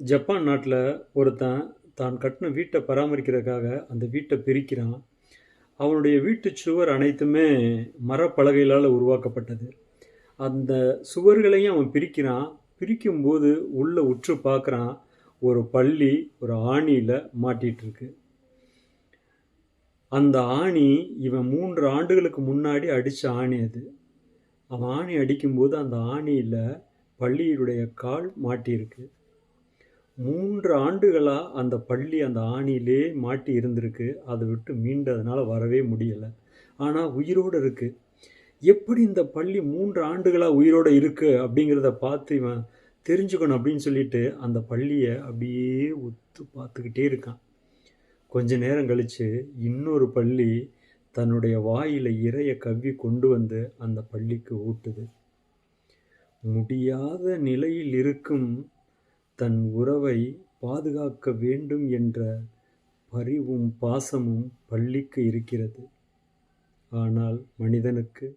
Japan நாட்டில் ஒருத்தன் தான் கட்டின வீட்டை பராமரிக்கிறதுக்காக அந்த வீட்டை பிரிக்கிறான். அவனுடைய வீட்டு சுவர் அனைத்துமே மரப்பலகைகளால் உருவாக்கப்பட்டது. அந்த சுவர்களையும் அவன் பிரிக்கிறான். பிரிக்கும்போது உள்ளே உற்று பார்க்குறான். ஒரு பள்ளி ஒரு ஆணியில் மாட்டிகிட்டு இருக்கு. அந்த ஆணி இவன் 3 ஆண்டுகளுக்கு முன்னாடி அடித்த ஆணி அது. அவன் ஆணி அடிக்கும்போது அந்த ஆணியில் பள்ளியினுடைய கால் மாட்டியிருக்கு. 3 ஆண்டுகளா அந்த பள்ளி அந்த ஆணியிலே மாட்டி இருந்திருக்கு. அதை விட்டு மீண்டதுனால வரவே முடியலை. ஆனால் உயிரோடு இருக்கு. எப்படி இந்த பள்ளி 3 ஆண்டுகளா உயிரோடு இருக்கு அப்படிங்கிறத பார்த்து இவன் தெரிஞ்சுக்கணும் அப்படின்னு சொல்லிட்டு அந்த பள்ளியை அப்படியே உத்து பார்த்துக்கிட்டே இருக்கான். கொஞ்ச நேரம் கழித்து இன்னொரு பள்ளி தன்னுடைய வாயில் இரையை கவ்வி கொண்டு வந்து அந்த பள்ளிக்கு ஊட்டுது. முடியாத நிலையில் இருக்கும் தன் உறவை பாதுகாக்க வேண்டும் என்ற பரிவும் பாசமும் பள்ளிக்கு இருக்கிறது. ஆனால் மனிதனுக்கு